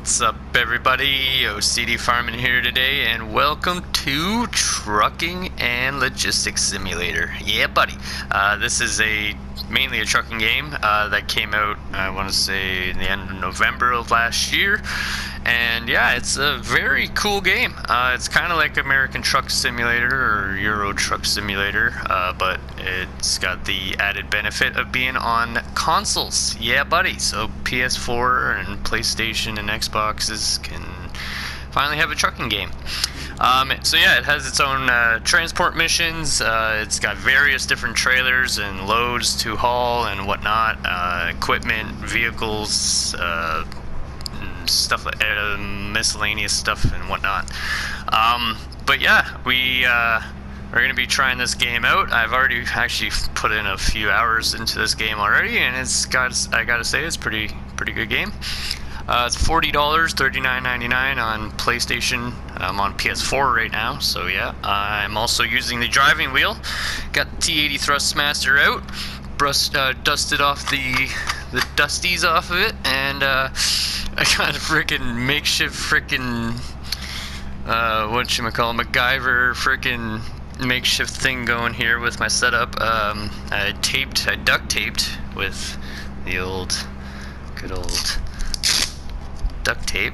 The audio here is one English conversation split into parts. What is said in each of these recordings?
What's up, everybody? OCD Farming here today, and welcome to Trucking and Logistics Simulator. Yeah, buddy. This is mainly a trucking game that came out, I want to say, in the end of November of last year. And yeah, it's a very cool game. It's kind of like American Truck Simulator or Euro Truck Simulator, but it's got the added benefit of being on consoles. Yeah, buddy. So PS4 and PlayStation and Xboxes can finally have a trucking game. So yeah, it has its own transport missions. It's got various different trailers and loads to haul and whatnot, equipment, vehicles, stuff like miscellaneous stuff and whatnot. But yeah, we are going to be trying this game out. I've already actually put in a few hours into this game already, and I gotta say, it's pretty good game. It's $40, $39.99 on PlayStation. I'm on PS4 right now, so yeah. I'm also using the driving wheel. Got the T80 Thrustmaster out. Dusted off the dusties off of it, and I got a freaking makeshift MacGyver makeshift thing going here with my setup. I duct taped with the good old duct tape.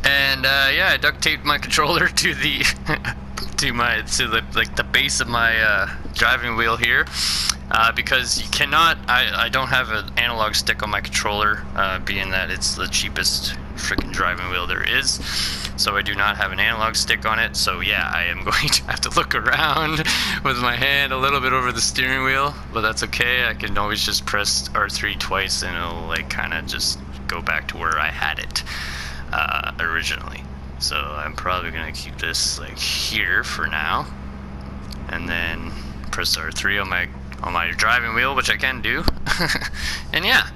And yeah, I duct taped my controller to the the base of my driving wheel here, because you cannot. I don't have an analog stick on my controller, being that it's the cheapest freaking driving wheel there is. So I do not have an analog stick on it. So yeah, I am going to have to look around with my hand a little bit over the steering wheel, but that's okay. I can always just press R3 twice, and it'll like kind of just go back to where I had it originally. So I'm probably gonna keep this like here for now, and then press R3 on my driving wheel, which I can do. And yeah,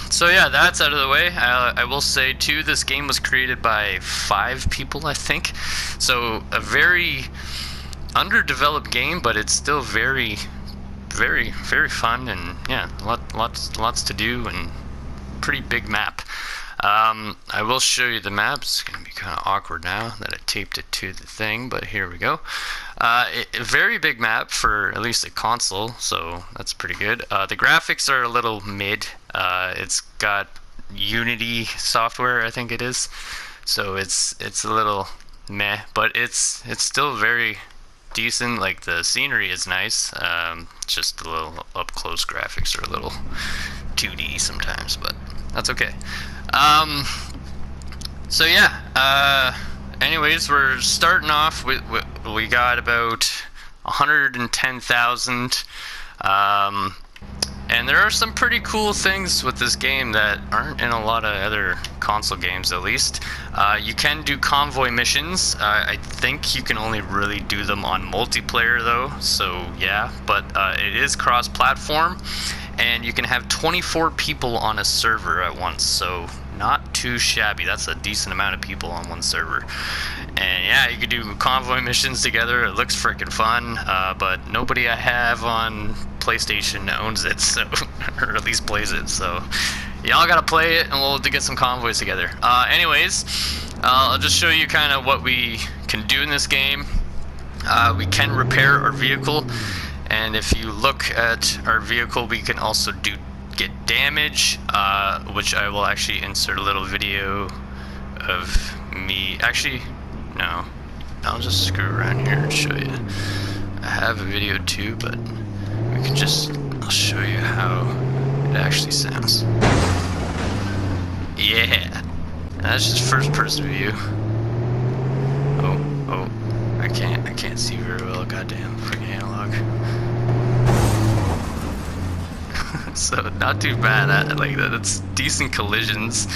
so yeah, that's out of the way. I will say too, this game was created by 5 people, I think. So a very underdeveloped game, but it's still very fun, and yeah, lots to do, and pretty big map. I will show you the map. It's going to be kind of awkward now that I taped it to the thing, but here we go. A very big map for at least a console, so that's pretty good. The graphics are a little mid. It's got Unity software, I think it is, so it's a little meh, but it's still very decent. Like, the scenery is nice. Just a little up close graphics are a little 2D sometimes, but that's okay. So yeah, anyways, we're starting off with, we got about 110,000, and there are some pretty cool things with this game that aren't in a lot of other console games, at least. You can do convoy missions. I think you can only really do them on multiplayer though, so yeah, but it is cross-platform, and you can have 24 people on a server at once, so not too shabby. That's a decent amount of people on one server. And yeah, you can do convoy missions together. It looks freaking fun, but nobody I have on PlayStation owns it, so or at least plays it, so y'all gotta play it, and we'll get some convoys together. Anyways, I'll just show you kind of what we can do in this game. We can repair our vehicle, and if you look at our vehicle, we can also get damage, which I will actually insert a little video of me. Actually, no, I'll just screw around here and show you. I have a video too, but I'll show you how it actually sounds. Yeah, that's just first person view. Oh, I can't see very well. Goddamn freaking analog. So not too bad. That's decent collisions,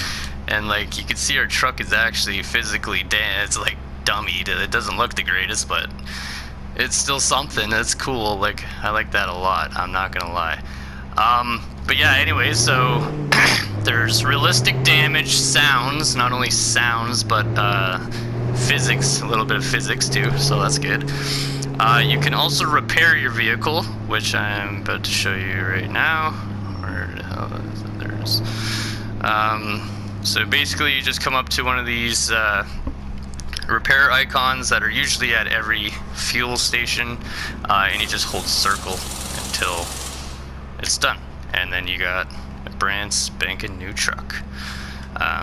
and like you can see, our truck is actually physically it's like dummied. It doesn't look the greatest, but it's still something. That's cool. Like, I like that a lot, I'm not gonna lie. But yeah, anyway, so there's realistic damage, sounds, not only sounds, but physics, a little bit of physics too, so that's good. You can also repair your vehicle, which I'm about to show you right now. Where the hell is it? There's So basically you just come up to one of these repair icons that are usually at every fuel station, and you just hold circle until it's done, and then you got a brand spanking new truck.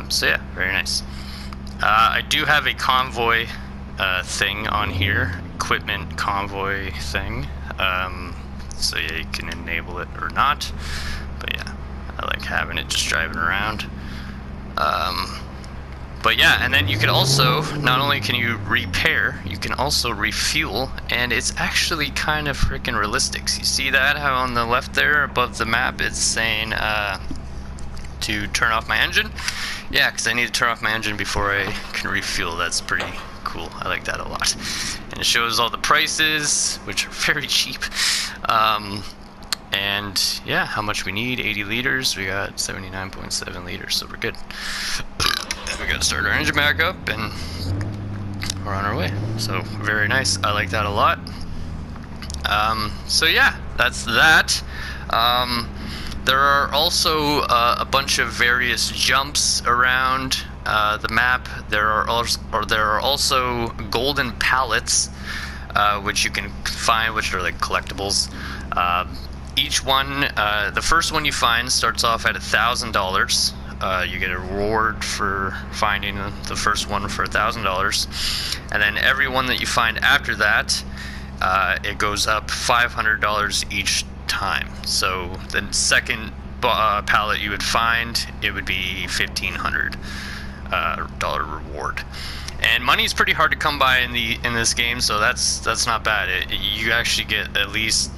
So yeah, very nice. I do have a convoy thing on here, equipment convoy thing, so yeah, you can enable it or not, but yeah, I like having it just driving around. But yeah, and then you can also, not only can you repair, you can also refuel, and it's actually kind of freaking realistic. So you see that, how on the left there above the map it's saying to turn off my engine? Yeah, because I need to turn off my engine before I can refuel. That's pretty cool. I like that a lot. And it shows all the prices, which are very cheap. And yeah, how much we need, 80 liters. We got 79.7 liters, so we're good. We gotta start our engine back up and we're on our way. So very nice. I like that a lot. So yeah, that's that. There are also a bunch of various jumps around the map. There are also golden pallets, which you can find, which are like collectibles. Each one, the first one you find starts off at $1,000. You get a reward for finding the first one for $1,000, and then every one that you find after that, it goes up $500 each time. So the second pallet you would find, it would be $1,500 reward. And money is pretty hard to come by in this game, so that's not bad. You actually get at least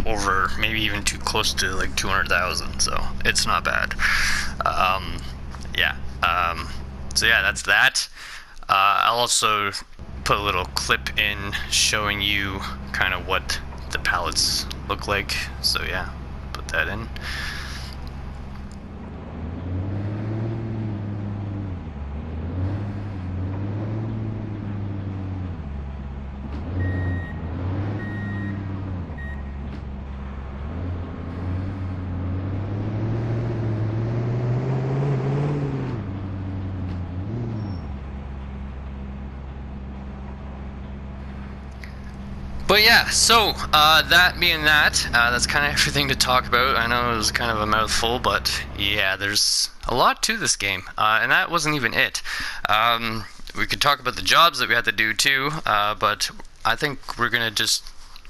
over, maybe even too close to like 200,000, so it's not bad. So yeah, that's that. I'll also put a little clip in showing you kind of what the pallets look like, so yeah, put that in. But yeah, so that being that, that's kind of everything to talk about. I know it was kind of a mouthful, but yeah, there's a lot to this game, and that wasn't even it. We could talk about the jobs that we had to do too, but I think we're gonna just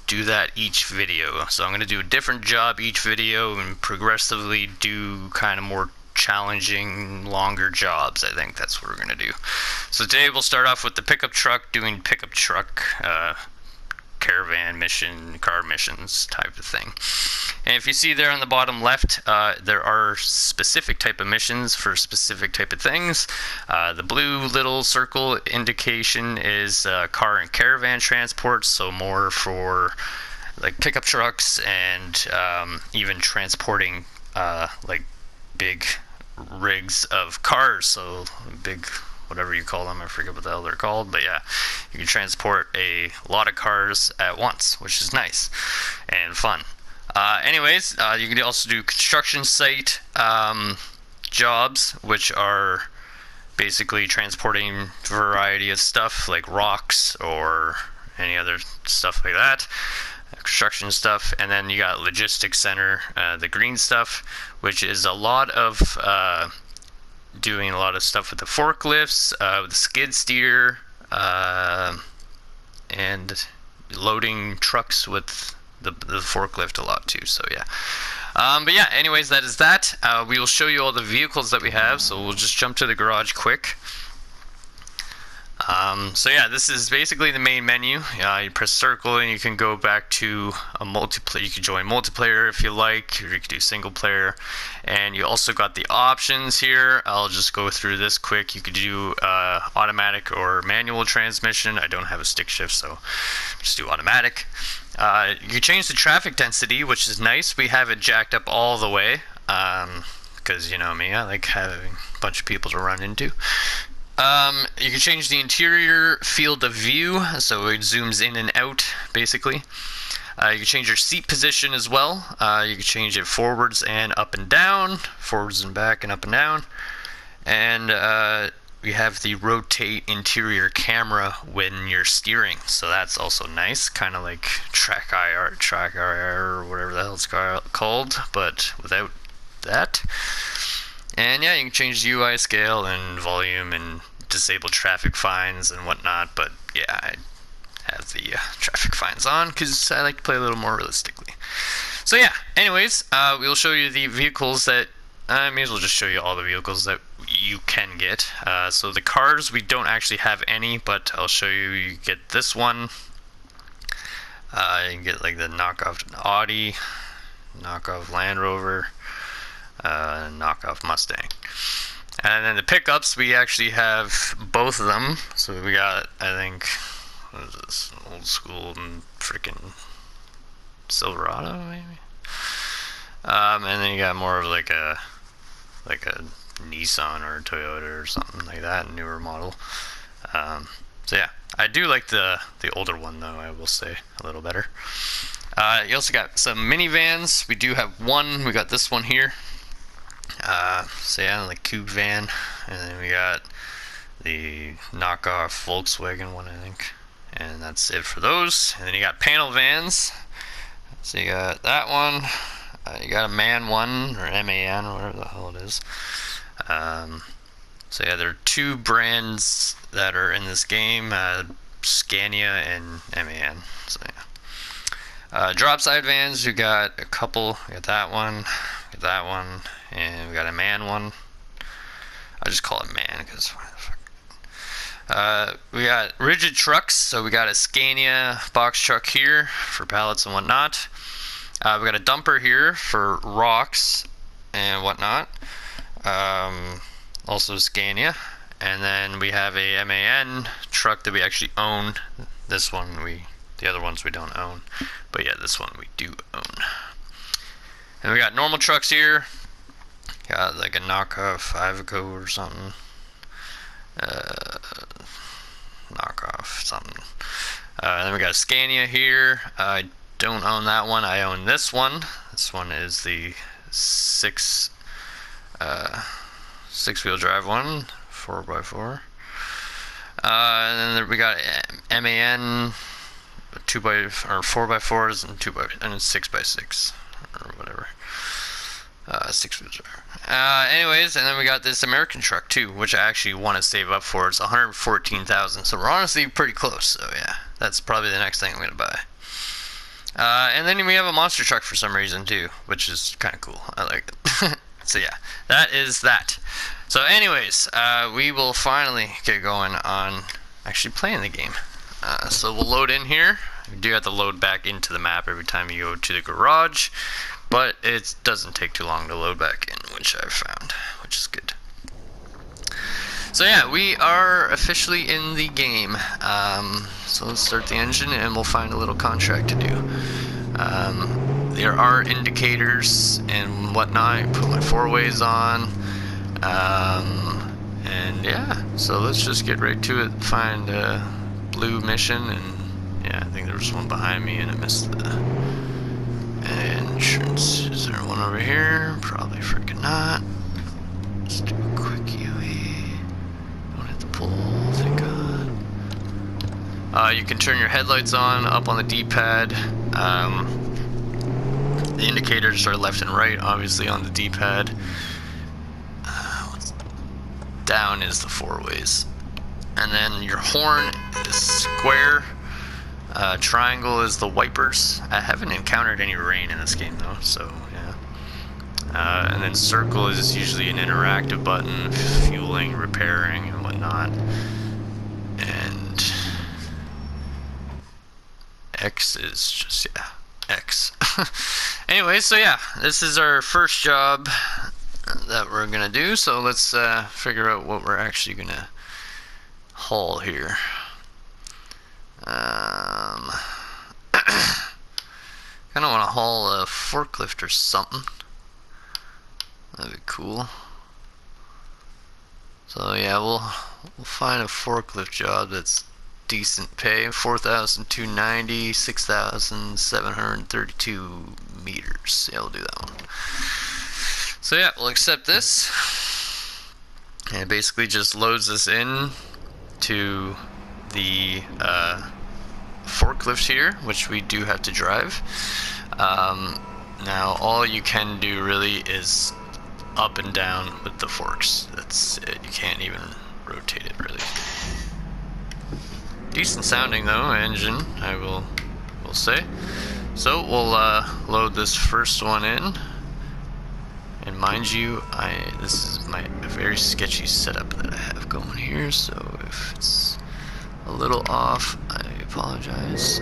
do that each video. So I'm gonna do a different job each video and progressively do kind of more challenging, longer jobs. I think that's what we're gonna do. So today we'll start off with the pickup truck, doing pickup truck caravan mission, car missions type of thing. And if you see there on the bottom left, there are specific type of missions for specific type of things. The blue little circle indication is car and caravan transport, so more for like pickup trucks and even transporting like big rigs of cars, so big, whatever you call them, I forget what the hell they're called, but yeah, you can transport a lot of cars at once, which is nice and fun. Anyways, you can also do construction site jobs, which are basically transporting a variety of stuff like rocks or any other stuff like that, construction stuff. And then you got logistics center, the green stuff, which is a lot of doing a lot of stuff with the forklifts, with the skid steer, and loading trucks with the forklift a lot too, so yeah. But yeah, anyways, that is that. We will show you all the vehicles that we have, so we'll just jump to the garage quick. So yeah, this is basically the main menu. You press circle and you can go back to a multiplayer. You can join multiplayer if you like, or you can do single player. And you also got the options here. I'll just go through this quick. You could do automatic or manual transmission. I don't have a stick shift, so just do automatic. You can change the traffic density, which is nice. We have it jacked up all the way, because you know me, I like having a bunch of people to run into. You can change the interior field of view, so it zooms in and out, basically. You can change your seat position as well. You can change it forwards and up and down, forwards and back and up and down. And we have the rotate interior camera when you're steering, so that's also nice, kind of like track IR or whatever the hell it's called, but without that. And yeah, you can change the UI scale and volume and disable traffic fines and whatnot, but yeah, I have the traffic fines on because I like to play a little more realistically. So yeah, anyways, we'll show you the vehicles that I may as well just show you all the vehicles that you can get. So the cars, we don't actually have any, but I'll show you. You get this one. You can get like the knockoff Audi, knockoff Land Rover, knockoff Mustang. And then the pickups, we actually have both of them. So we got, I think, what is this, old school freaking Silverado maybe. And then you got more of like a Nissan or a Toyota or something like that, newer model. So yeah, I do like the older one though, I will say, a little better. You also got some minivans. We do have one. We got this one here. So yeah, like coupe van, and then we got the knockoff Volkswagen one, I think, and that's it for those. And then you got panel vans. So you got that one. You got a MAN one, or MAN, or whatever the hell it is. So yeah, there are two brands that are in this game, Scania and MAN. So yeah. Drop side vans, we got a couple. We got that one, and we got a MAN one. I just call it MAN because what the fuck. We got rigid trucks, so we got a Scania box truck here for pallets and whatnot. We got a dumper here for rocks and whatnot. Also Scania. And then we have a MAN truck that we actually own. This one the other ones we don't own. But yeah, this one we do own. And we got normal trucks here. Got like a knockoff Iveco or something. Knockoff something. Then we got a Scania here. I don't own that one. I own this one. This one is the six-wheel drive one, 4x4. And then we got MAN 4x4s and 6x6 or whatever. 6-wheel drive. Anyways, and then we got this American truck too, which I actually want to save up for. It's 114,000, so we're honestly pretty close. So yeah, that's probably the next thing I'm gonna buy. And then we have a monster truck for some reason too, which is kind of cool. I like it. So yeah, that is that. So anyways, we will finally get going on actually playing the game. So we'll load in here. We do have to load back into the map every time you go to the garage, but it doesn't take too long to load back in, which I've found, which is good. So yeah, we are officially in the game. So let's start the engine and we'll find a little contract to do. There are indicators and whatnot. I put my 4-ways on. And yeah, so let's just get right to it. Find a blue mission, and yeah, I think there was one behind me and I missed the entrance. Is there one over here? Probably freaking not. Let's do a quick UE. Don't hit the pole, thank God. You can turn your headlights on up on the D-pad. The indicators are left and right, obviously, on the D-pad. What's down is the 4-ways. And then your horn is square. Triangle is the wipers. I haven't encountered any rain in this game though, so yeah. And then circle is usually an interactive button, fueling, repairing, and whatnot. And X is just, yeah, X. Anyway, so yeah, this is our first job that we're gonna do, so let's figure out what we're actually gonna haul here. Kinda wanna haul a forklift or something. That'd be cool. So yeah, we'll find a forklift job that's decent pay. 4,290, 6,732 meters. Yeah, we'll do that one. So yeah, we'll accept this. And it basically just loads us in to the forklift here, which we do have to drive. Now all you can do really is up and down with the forks. That's it. You can't even rotate it really. Decent sounding though engine, I will say. So we'll load this first one in. And mind you, this is a very sketchy setup that I have going here, so if it's a little off, I apologize.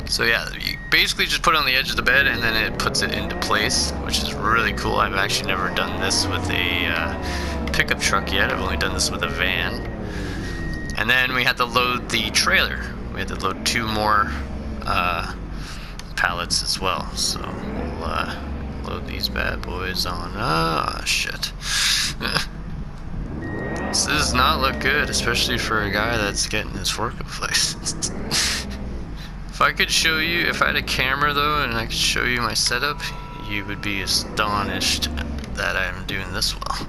So yeah, you basically just put it on the edge of the bed and then it puts it into place, which is really cool. I've actually never done this with a pickup truck yet. I've only done this with a van. And then we had to load the trailer. We had to load 2 more pallets as well. So we'll load these bad boys on. Ah, shit. This does not look good, especially for a guy that's getting his forklift licensed. If I could show you, if I had a camera though, and I could show you my setup, you would be astonished that I'm doing this well.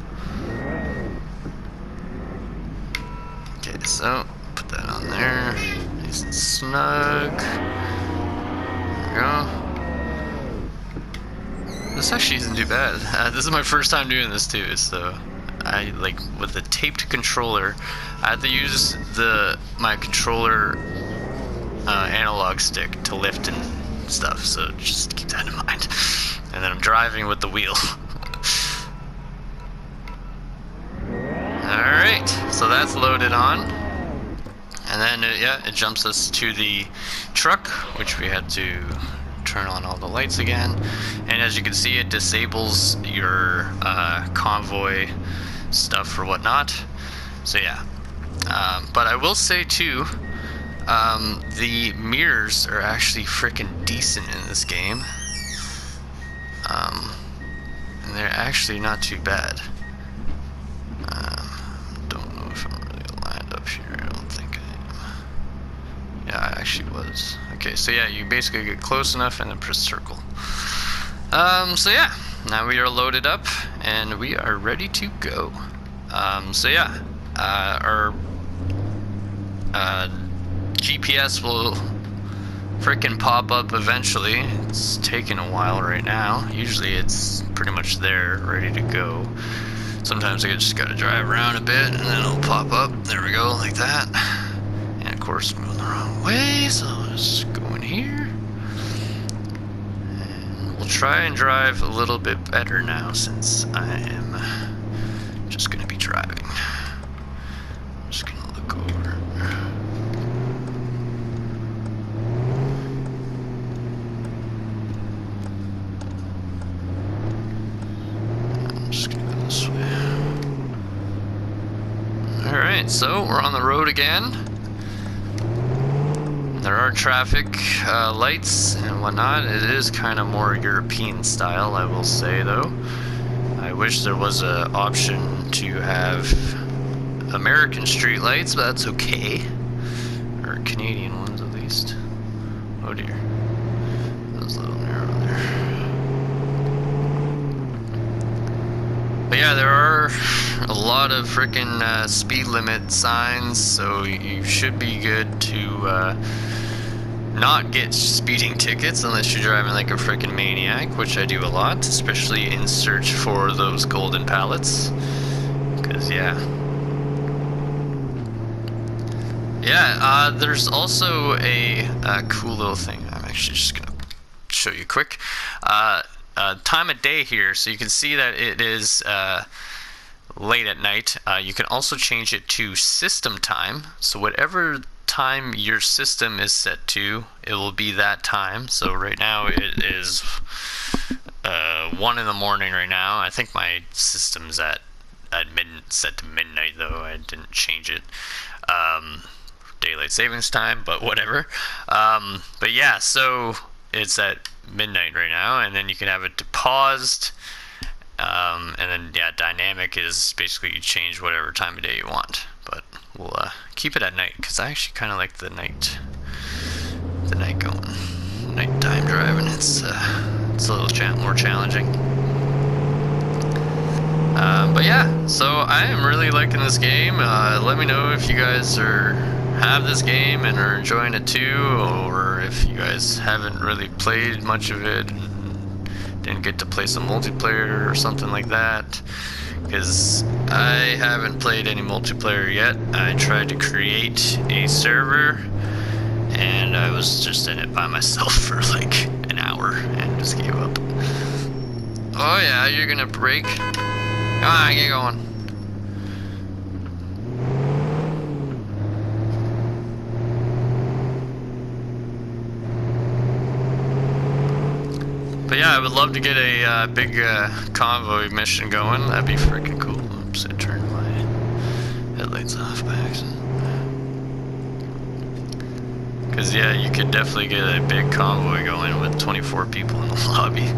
Okay, so put that on there, nice and snug. There we go. This actually isn't too bad. This is my first time doing this too, so I with the taped controller. I had to use my controller analog stick to lift and stuff, so just keep that in mind. And then I'm driving with the wheel. Alright, so that's loaded on. And then it jumps us to the truck, which we had to turn on all the lights again. And as you can see, it disables your convoy stuff or whatnot. So yeah, but I will say too, the mirrors are actually freaking decent in this game, and they're actually not too bad. Don't know if I'm really lined up here. I don't think I am. Yeah, I actually was. Okay, so yeah, you basically get close enough and then press circle. So yeah, now we are loaded up and we are ready to go. So yeah, our GPS will freaking pop up eventually. It's taking a while right now. Usually it's pretty much there, ready to go. Sometimes I just gotta drive around a bit and then it'll pop up. There we go, like that. And of course, moving the wrong way, so let's go in here. And we'll try and drive a little bit better now since I am just gonna be driving. I'm just gonna look over. I'm just gonna go this way. Alright, so we're on the road again. There are traffic lights and whatnot. It is kind of more European style, I will say though. I wish there was an option to have American street lights, but that's okay. Or Canadian ones at least. Oh dear. That was a little narrow there. But yeah, there are a lot of freaking speed limit signs, so you should be good to not get speeding tickets unless you're driving like a freaking maniac, which I do a lot, especially in search for those golden pallets. Because yeah, there's also a cool little thing. I'm actually just gonna show you quick. Time of day here, so you can see that it is late at night. You can also change it to system time, so whatever time your system is set to, it will be that time. So right now it is 1 in the morning right now. I think my system's at set to midnight though. I didn't change it. Daylight savings time, but whatever. But yeah, so it's at midnight right now, and then you can have it to paused, and then yeah, dynamic is basically you change whatever time of day you want, but we'll keep it at night because I actually kind of like the night going, nighttime driving. It's a little more challenging. But yeah, so I am really liking this game. Let me know if you guys have this game and are enjoying it too, or if you guys haven't really played much of it and didn't get to play some multiplayer or something like that. Because I haven't played any multiplayer yet. I tried to create a server and I was just in it by myself for like an hour and just gave up. Oh yeah, you're gonna break. Come on, get going. But yeah, I would love to get a big convoy mission going. That'd be freaking cool. Oops, I turned my headlights off by accident. Because yeah, you could definitely get a big convoy going with 24 people in the lobby.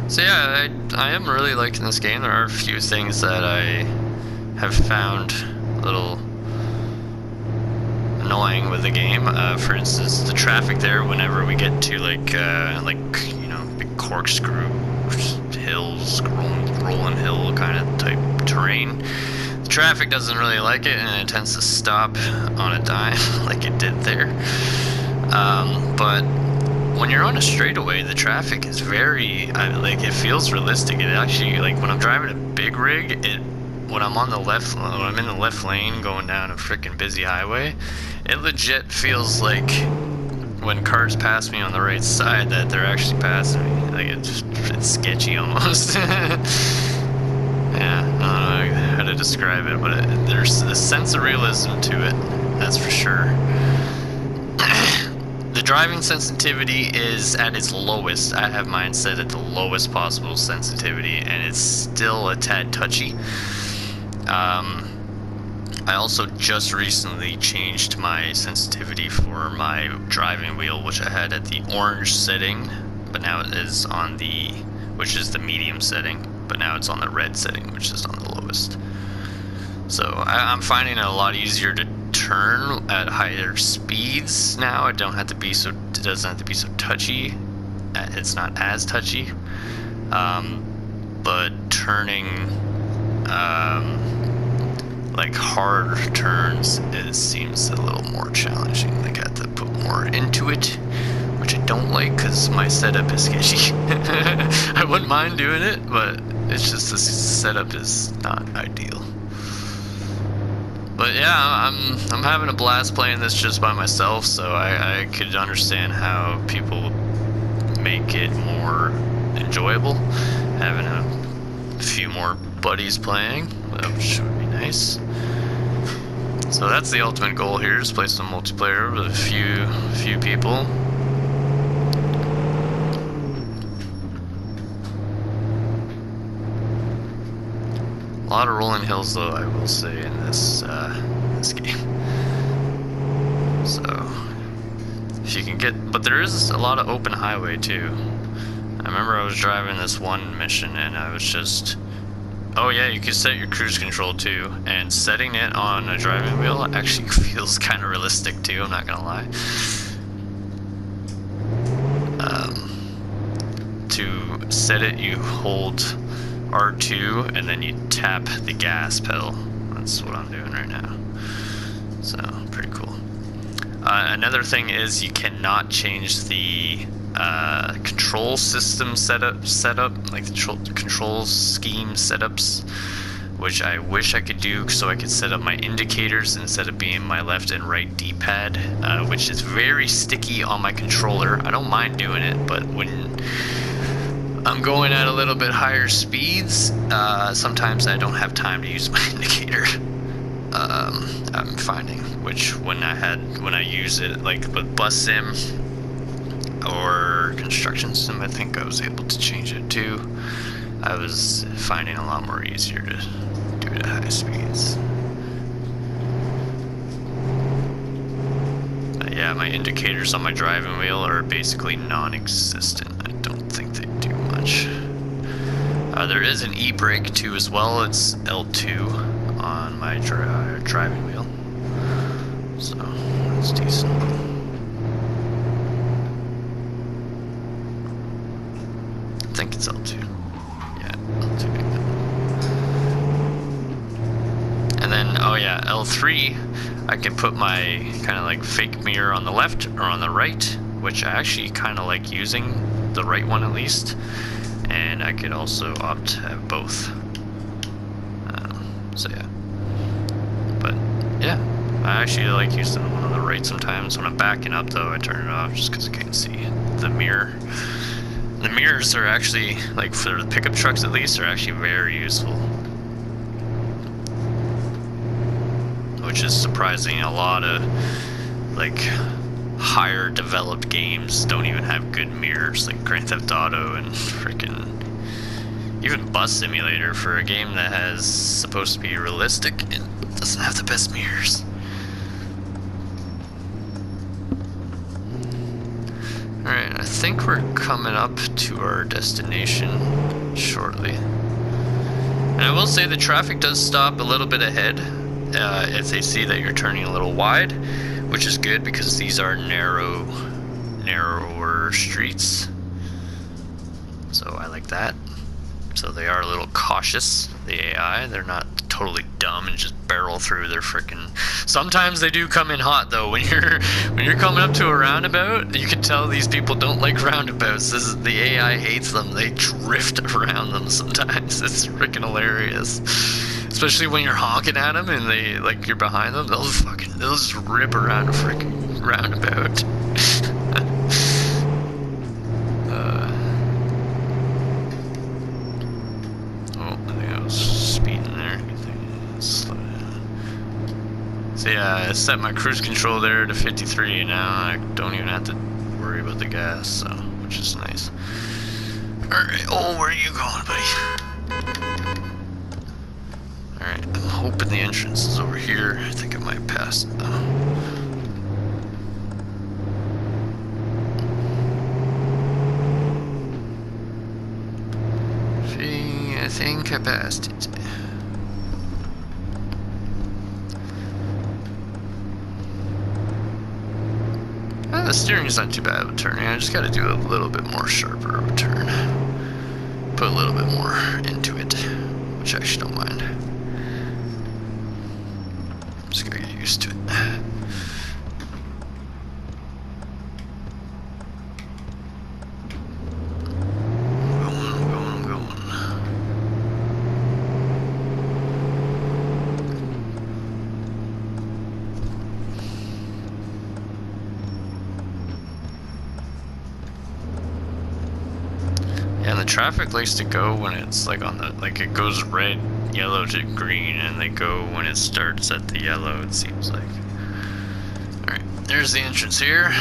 So yeah, I am really liking this game. There are a few things that I have found a little annoying with the game. For instance, the traffic there whenever we get to like you know, big corkscrew hills, rolling hill kind of type terrain. The traffic doesn't really like it, and it tends to stop on a dime like it did there. But when you're on a straightaway, the traffic is very, like, it feels realistic. It actually, like, when I'm driving a big rig, when I'm in the left lane going down a freaking busy highway, it legit feels like when cars pass me on the right side that they're actually passing me. Like, it's sketchy almost. Yeah, I don't know how to describe it, but there's a sense of realism to it, that's for sure. The driving sensitivity is at its lowest. I have mine set at the lowest possible sensitivity, and it's still a tad touchy. I also just recently changed my sensitivity for my driving wheel, which I had at the orange setting, but now it is on which is the medium setting, but now it's on the red setting, which is on the lowest. So I'm finding it a lot easier to turn at higher speeds now. It doesn't have to be so touchy. It's not as touchy, but turning like hard turns, it seems a little more challenging. Like I have to put more into it, which I don't like because my setup is sketchy. I wouldn't mind doing it, but it's just the setup is not ideal. But yeah, I'm having a blast playing this just by myself, so I could understand how people make it more enjoyable, having a few more buddies playing, which would be nice. So that's the ultimate goal here, is play some multiplayer with a few people. A lot of rolling hills, though, I will say, in this game. So, if you can get, but there is a lot of open highway too. I remember I was driving this one mission and I was just, oh yeah, you can set your cruise control too, and setting it on a driving wheel actually feels kind of realistic too, I'm not gonna lie. To set it, you hold R2 and then you tap the gas pedal. That's what I'm doing right now. So pretty cool. Another thing is you cannot change the control system setup, like the control scheme setups, which I wish I could do so I could set up my indicators instead of being my left and right D-pad, which is very sticky on my controller. I don't mind doing it, but when I'm going at a little bit higher speeds, sometimes I don't have time to use my indicator. I'm finding, which when I use it, like with bus sim or construction sim, I think I was able to change it too. I was finding a lot more easier to do it at high speeds. Yeah, my indicators on my driving wheel are basically non-existent. I don't think they do much. There is an e-brake too as well. It's L2 on my driving wheel, so that's decent. I think it's L2. Yeah, L2. And then, oh yeah, L3. I can put my kind of like fake mirror on the left or on the right, which I actually kind of like using the right one at least. And I could also opt to have both. So yeah. But yeah, I actually like using the one on the right sometimes. When I'm backing up though, I turn it off just because I can't see the mirror. The mirrors are actually, like for the pickup trucks at least, are actually very useful. Which is surprising. A lot of like higher developed games don't even have good mirrors, like Grand Theft Auto and freaking even Bus Simulator. For a game that has supposed to be realistic, it doesn't have the best mirrors. Alright, I think we're coming up to our destination shortly. And I will say the traffic does stop a little bit ahead. If they see that you're turning a little wide, which is good because these are narrower streets. So I like that. So they are a little cautious, the AI. They're not totally dumb and just barrel through their frickin'... Sometimes they do come in hot though. When you're coming up to a roundabout, you can tell these people don't like roundabouts. The AI hates them. They drift around them sometimes. It's freaking hilarious. Especially when you're honking at them and they, like, you're behind them, they'll just rip around a freaking roundabout. Oh, I think I was speeding there. Slow down. So yeah, I set my cruise control there to 53 and now I don't even have to worry about the gas, so, which is nice. Alright, oh, where are you going, buddy? Alright, I'm hoping the entrance is over here. I think I might pass it though. I think I passed it. The steering is not too bad of a turning. I just gotta do a little bit more sharper of a turn. Put a little bit more into it, which I actually don't mind. Just gotta get used to it. I'm going. Yeah, the traffic likes to go when it's like on the, like it goes red, yellow to green, and they go when it starts at the yellow, it seems like. Alright, there's the entrance here.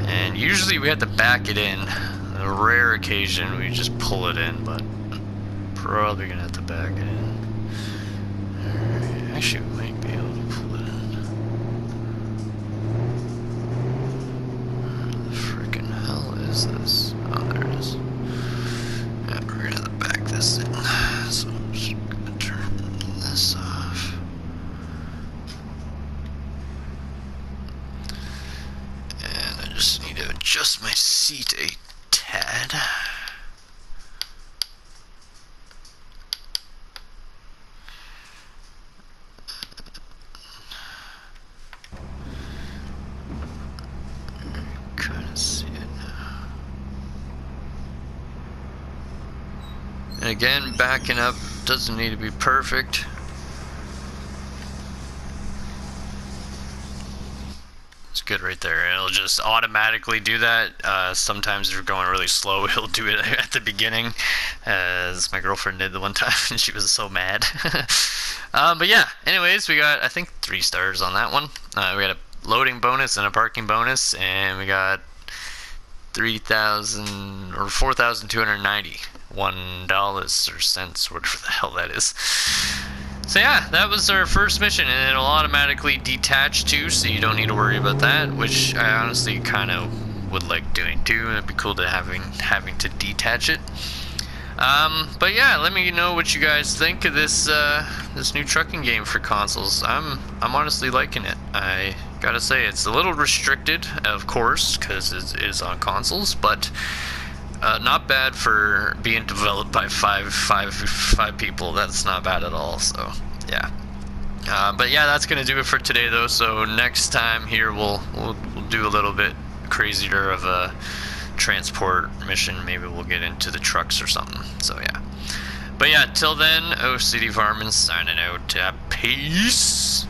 And usually we have to back it in. On a rare occasion we just pull it in, but probably gonna have to back it in. Alright, actually we might be able to pull it in. Where the frickin' hell is this? Oh, there it is. Yeah, we're gonna have to back this in. So I'm just gonna turn this off. And I just need to adjust my seat a tad. Kind of see it now. And again, backing up doesn't need to be perfect. It's good right there. It'll just automatically do that. Sometimes if you're going really slow, it'll do it at the beginning, as my girlfriend did the one time, and she was so mad. But yeah, anyways, we got, I think, 3 stars on that one. We got a loading bonus and a parking bonus, and we got 3,000 or 4,290 $1 or cents, whatever the hell that is. So yeah, that was our first mission, and it'll automatically detach too, so you don't need to worry about that, which I honestly kind of would like doing too. It'd be cool to having to detach it. But yeah, let me know what you guys think of this this new trucking game for consoles. I'm honestly liking it. I gotta say, it's a little restricted, of course, because it is on consoles, but not bad for being developed by five people. That's not bad at all. So yeah. But yeah, that's gonna do it for today, though. So next time here, we'll do a little bit crazier of a transport mission. Maybe we'll get into the trucks or something. So yeah. But yeah, till then, OCD Varmin signing out. Peace.